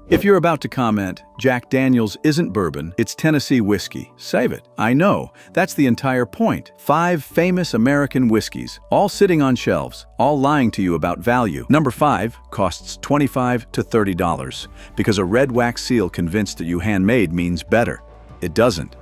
If you're about to comment, Jack Daniel's isn't bourbon, it's Tennessee whiskey, save it. I know, that's the entire point. 5 famous American whiskeys, all sitting on shelves, all lying to you about value. Number 5 costs $25 to $30 because a red wax seal convinced that you handmade means better. It doesn't.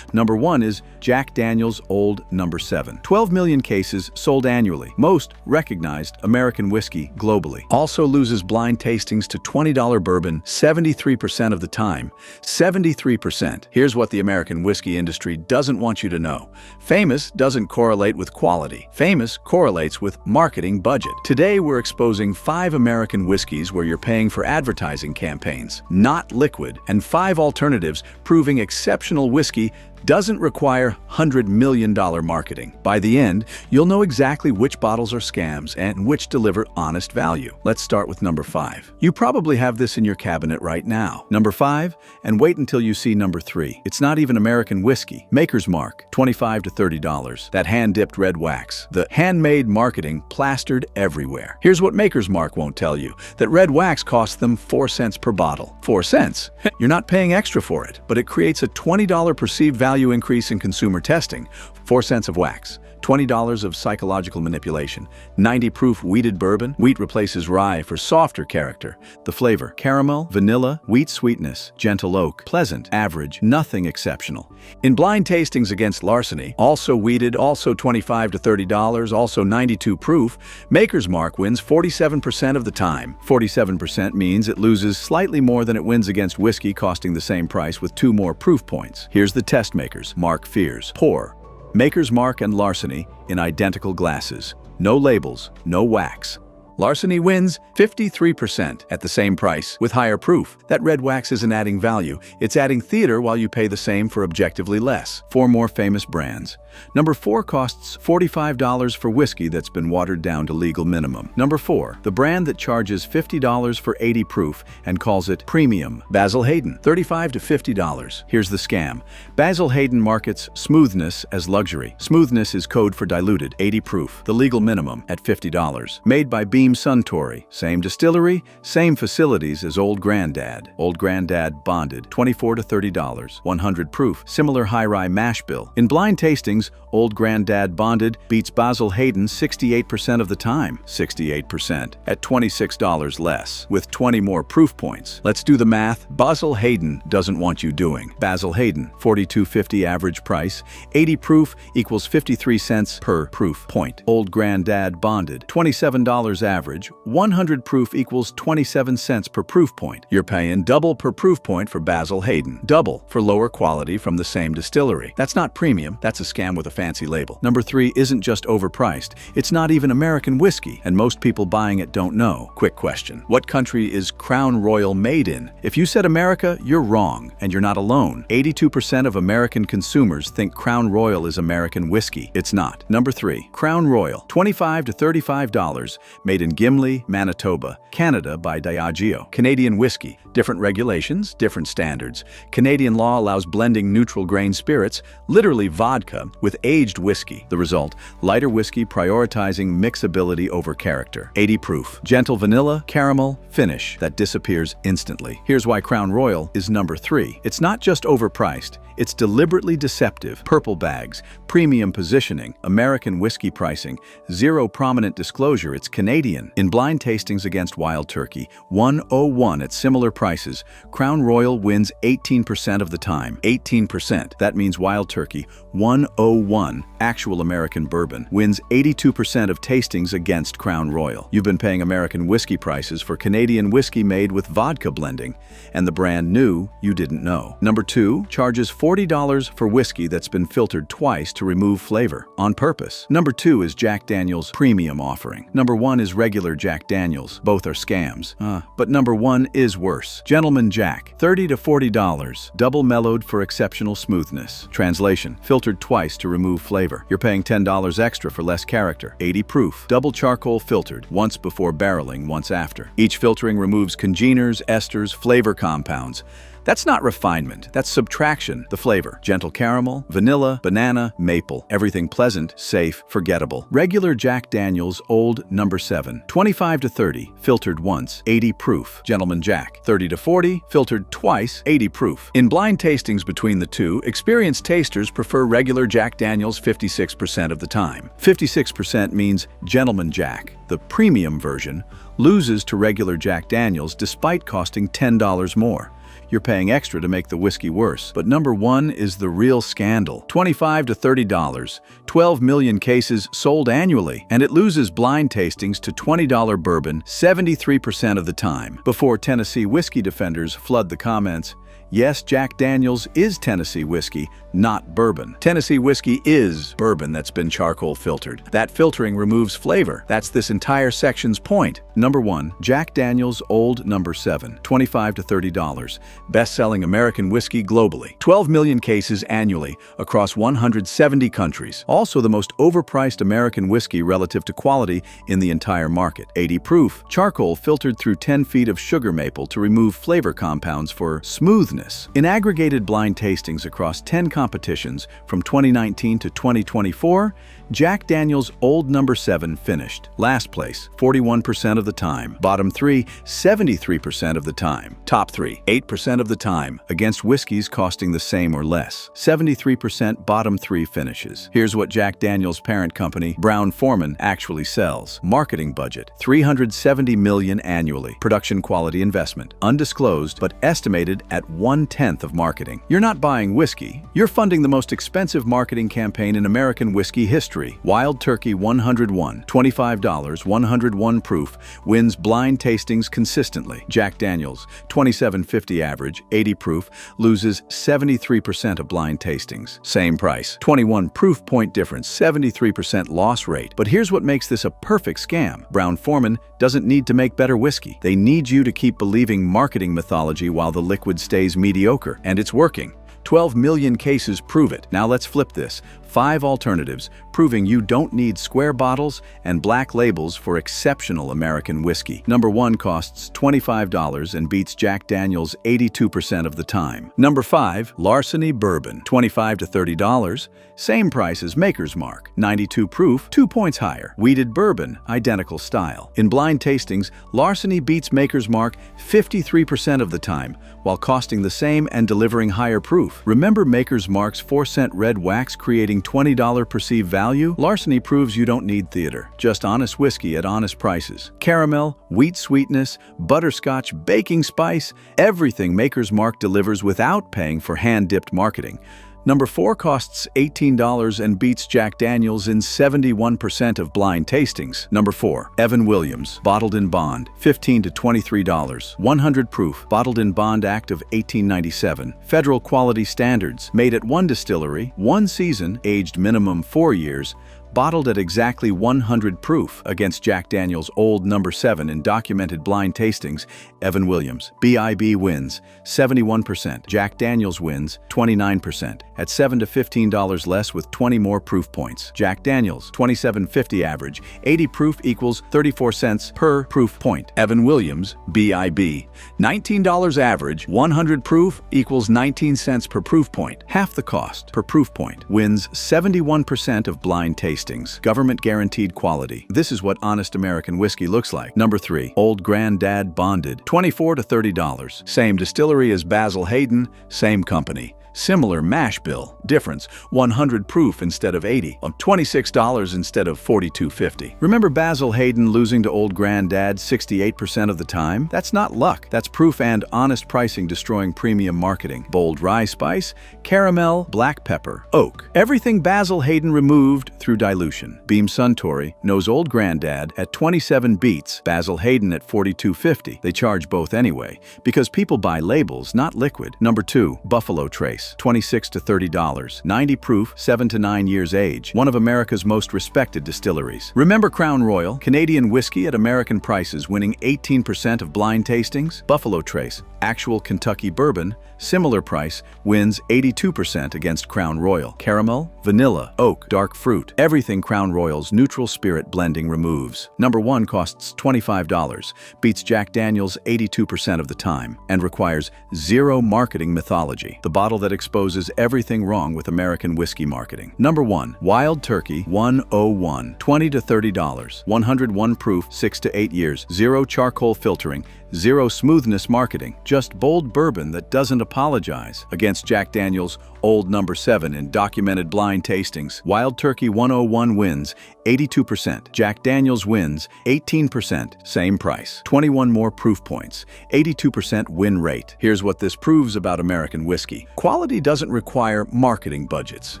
Number 1 is Jack Daniel's Old Number 7. 12 million cases sold annually. Most recognized American whiskey globally. Also loses blind tastings to $20 bourbon 73% of the time. 73%. Here's what the American whiskey industry doesn't want you to know. Famous doesn't correlate with quality. Famous correlates with marketing budget. Today we're exposing 5 American whiskeys where you're paying for advertising campaigns, not liquid, and 5 alternatives proving exceptional whiskey doesn't require $100 million marketing. By the end, you'll know exactly which bottles are scams and which deliver honest value. Let's start with number 5. You probably have this in your cabinet right now. Number 5, and wait until you see number 3. It's not even American whiskey. Maker's Mark, $25 to $30. That hand-dipped red wax. The handmade marketing plastered everywhere. Here's what Maker's Mark won't tell you, that red wax costs them 4 cents per bottle. 4 cents? You're not paying extra for it, but it creates a $20 perceived value increase in consumer testing. 4 cents of wax, $20 of psychological manipulation, 90 proof wheated bourbon. Wheat replaces rye for softer character. The flavor: caramel, vanilla, wheat sweetness, gentle oak, pleasant, average, nothing exceptional. In blind tastings against Larceny, also wheated, also $25 to $30, also 92 proof, Maker's Mark wins 47% of the time. 47% means it loses slightly more than it wins against whiskey costing the same price with 2 more proof points. Here's the test makers. Mark fears. Pour Maker's Mark and Larceny in identical glasses. No labels, no wax. Larceny wins 53% at the same price with higher proof. That red wax isn't adding value, it's adding theater while you pay the same for objectively less. 4 more famous brands. Number 4 costs $45 for whiskey that's been watered down to legal minimum. Number 4, the brand that charges $50 for 80 proof and calls it premium. Basil Hayden, $35 to $50. Here's the scam. Basil Hayden markets smoothness as luxury. Smoothness is code for diluted, 80 proof, the legal minimum at $50. Made by Beam Suntory, same distillery, same facilities as Old Grandad. Old Grandad bonded, $24 to $30. 100 proof, similar high rye mash bill. In blind tastings, Old Grandad bonded beats Basil Hayden 68% of the time. 68% at $26 less, with 20 more proof points. Let's do the math. Basil Hayden doesn't want you doing. Basil Hayden, $42.50 average price, 80 proof equals 53 cents per proof point. Old Grandad bonded, $27 average, 100 proof equals 27 cents per proof point. You're paying double per proof point for Basil Hayden, double for lower quality from the same distillery. That's not premium, that's a scam with a fancy label. Number 3 isn't just overpriced, it's not even American whiskey, and most people buying it don't know. Quick question: what country is Crown Royal made in? If you said America, you're wrong, and you're not alone. 82% of American consumers think Crown Royal is American whiskey. It's not. Number 3, Crown Royal, $25 to $35, made in Gimli, Manitoba, Canada by Diageo. Canadian whiskey, different regulations, different standards. Canadian law allows blending neutral grain spirits, literally vodka, with aged whiskey. The result: lighter whiskey prioritizing mixability over character. 80 proof, gentle vanilla, caramel, finish that disappears instantly. Here's why Crown Royal is number 3. It's not just overpriced, it's deliberately deceptive. Purple bags, premium positioning, American whiskey pricing, 0 prominent disclosure it's Canadian. In blind tastings against Wild Turkey, 101 at similar prices, Crown Royal wins 18% of the time. 18%. That means Wild Turkey, 101, actual American bourbon, wins 82% of tastings against Crown Royal. You've been paying American whiskey prices for Canadian whiskey made with vodka blending, and the brand new you didn't know. Number 2 charges $40 for whiskey that's been filtered twice to remove flavor, on purpose. Number 2 is Jack Daniel's premium offering. Number 1 is regular Jack Daniel's. Both are scams. But number 1 is worse. Gentleman Jack, $30 to $40, double mellowed for exceptional smoothness. Translation: filtered twice to remove flavor. You're paying $10 extra for less character. 80 proof, double charcoal filtered, once before barreling, once after. Each filtering removes congeners, esters, flavor compounds. That's not refinement, that's subtraction. The flavor: gentle caramel, vanilla, banana, maple. Everything pleasant, safe, forgettable. Regular Jack Daniel's Old No. 7, 25 to 30, filtered once, 80 proof. Gentleman Jack, 30 to 40, filtered twice, 80 proof. In blind tastings between the two, experienced tasters prefer regular Jack Daniel's 56% of the time. 56% means Gentleman Jack, the premium version, loses to regular Jack Daniel's despite costing $10 more. You're paying extra to make the whiskey worse. But number one is the real scandal. $25 to $30, 12 million cases sold annually, and it loses blind tastings to $20 bourbon 73% of the time. Before Tennessee whiskey defenders flood the comments, yes, Jack Daniel's is Tennessee whiskey, not bourbon. Tennessee whiskey is bourbon that's been charcoal filtered. That filtering removes flavor. That's this entire section's point. Number 1. Jack Daniel's Old No. 7, $25 to $30. Best-selling American whiskey globally. 12 million cases annually across 170 countries. Also the most overpriced American whiskey relative to quality in the entire market. 80 proof. Charcoal filtered through 10 feet of sugar maple to remove flavor compounds for smoothness. In aggregated blind tastings across 10 competitions from 2019 to 2024, Jack Daniel's Old No. 7 finished. Last place, 41% of the time. Bottom 3, 73% of the time. Top 3, 8% of the time, against whiskeys costing the same or less. 73% bottom 3 finishes. Here's what Jack Daniel's parent company, Brown-Forman, actually sells. Marketing budget, $370 million annually. Production quality investment, undisclosed but estimated at 1/10 of marketing. You're not buying whiskey, you're funding the most expensive marketing campaign in American whiskey history. Wild Turkey 101, $25, 101 proof, wins blind tastings consistently. Jack Daniel's, $27.50 average, 80 proof, loses 73% of blind tastings. Same price, 21 proof point difference, 73% loss rate. But here's what makes this a perfect scam. Brown-Forman doesn't need to make better whiskey. They need you to keep believing marketing mythology while the liquid stays mediocre. And it's working. 12 million cases prove it. Now let's flip this. 5 alternatives proving you don't need square bottles and black labels for exceptional American whiskey. Number 1 costs $25 and beats Jack Daniel's 82% of the time. Number 5, Larceny Bourbon, $25 to $30, same price as Maker's Mark, 92 proof, 2 points higher. Wheated Bourbon, identical style. In blind tastings, Larceny beats Maker's Mark 53% of the time, while costing the same and delivering higher proof. Remember Maker's Mark's 4-cent red wax creating $20 perceived value? Larceny proves you don't need theater, just honest whiskey at honest prices. Caramel, wheat sweetness, butterscotch, baking spice, everything Maker's Mark delivers without paying for hand-dipped marketing. Number 4 costs $18 and beats Jack Daniel's in 71% of blind tastings. Number 4, Evan Williams, bottled in bond, $15 to $23, 100 proof, bottled in Bond Act of 1897. Federal quality standards, made at one distillery, one season, aged minimum 4 years, bottled at exactly 100 proof. Against Jack Daniel's Old No. 7 in documented blind tastings, Evan Williams, BIB wins 71%. Jack Daniel's wins 29%, at $7 to $15 less with 20 more proof points. Jack Daniel's, $27.50 average, 80 proof equals 34 cents per proof point. Evan Williams, BIB, $19 average, 100 proof equals 19 cents per proof point. Half the cost per proof point, wins 71% of blind tastings. Government guaranteed quality. This is what honest American whiskey looks like. Number 3, Old Granddad Bonded, $24 to $30. Same distillery as Basil Hayden, same company. Similar mash bill. Difference, 100 proof instead of 80, $26 instead of $42.50. Remember Basil Hayden losing to Old Granddad 68% of the time? That's not luck. That's proof and honest pricing destroying premium marketing. Bold rye spice, caramel, black pepper, oak. Everything Basil Hayden removed through dilution. Beam Suntory knows Old Granddad at 27 beats Basil Hayden at $42.50. They charge both anyway, because people buy labels, not liquid. Number 2, Buffalo Trace, price, $26 to $30. 90 proof, 7 to 9 years age. One of America's most respected distilleries. Remember Crown Royal, Canadian whiskey at American prices, winning 18% of blind tastings? Buffalo Trace, actual Kentucky bourbon, similar price, wins 82% against Crown Royal. Caramel, vanilla, oak, dark fruit. Everything Crown Royal's neutral spirit blending removes. Number 1 costs $25, beats Jack Daniel's 82% of the time, and requires zero marketing mythology. The bottle that exposes everything wrong with American whiskey marketing. Number 1, Wild Turkey 101, $20 to $30, 101 proof, 6 to 8 years, zero charcoal filtering, zero smoothness marketing, just bold bourbon that doesn't apologize. Against Jack Daniel's Old Number 7 in documented blind tastings, Wild Turkey 101 wins 82%. Jack Daniel's wins 18%, same price. 21 more proof points, 82% win rate. Here's what this proves about American whiskey. Quality doesn't require marketing budgets.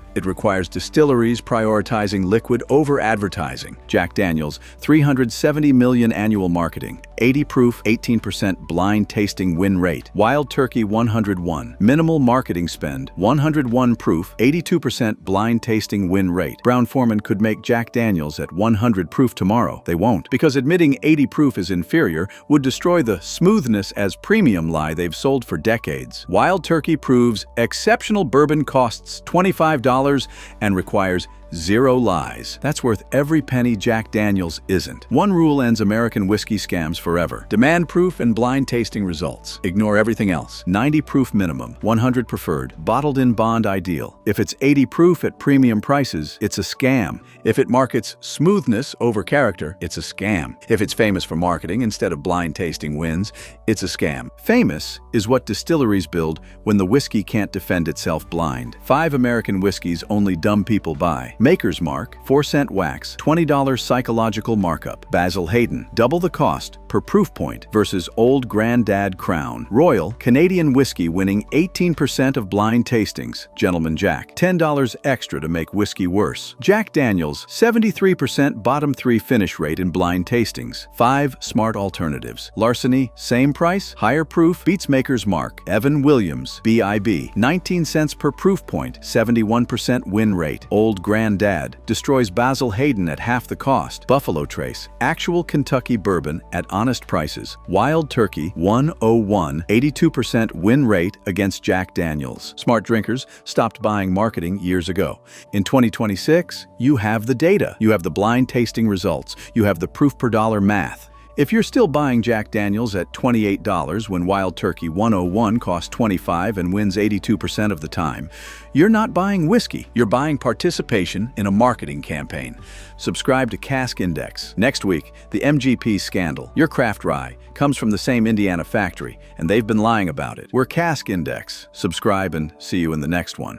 It requires distilleries prioritizing liquid over advertising. Jack Daniel's 370 million annual marketing, 80 proof, 18% blind tasting win rate. Wild Turkey 101, minimal marketing spend, 101 proof, 82% blind tasting win rate. Brown-Forman could make Jack Daniel's at 100 proof tomorrow. They won't, because admitting 80 proof is inferior would destroy the smoothness as premium lie they've sold for decades. Wild Turkey proves exceptional bourbon costs $25 and requires zero lies. That's worth every penny Jack Daniel's isn't. One rule ends American whiskey scams forever. Demand proof and blind tasting results. Ignore everything else. 90 proof minimum, 100 preferred, bottled in bond ideal. If it's 80 proof at premium prices, it's a scam. If it markets smoothness over character, it's a scam. If it's famous for marketing instead of blind tasting wins, it's a scam. Famous is what distilleries build when the whiskey can't defend itself blind. 5 American whiskeys only dumb people buy. Maker's Mark, 4-cent wax, $20 psychological markup. Basil Hayden, double the cost per proof point versus Old Grandad Crown. Royal, Canadian whiskey winning 18% of blind tastings. Gentleman Jack, $10 extra to make whiskey worse. Jack Daniel's, 73% bottom 3 finish rate in blind tastings. 5 smart alternatives. Larceny, same price, higher proof, beats Maker's Mark. Evan Williams, BIB, 19 cents per proof point, 71% win rate. Old Grandad destroys Basil Hayden at half the cost. Buffalo Trace, actual Kentucky bourbon at honest prices. Wild Turkey 101, 82% win rate against Jack Daniel's. Smart drinkers stopped buying marketing years ago. In 2026, you have the data. You have the blind tasting results. You have the proof per dollar math. If you're still buying Jack Daniel's at $28 when Wild Turkey 101 costs $25 and wins 82% of the time, you're not buying whiskey. You're buying participation in a marketing campaign. Subscribe to Cask Index. Next week, the MGP scandal. Your craft rye comes from the same Indiana factory, and they've been lying about it. We're Cask Index. Subscribe and see you in the next one.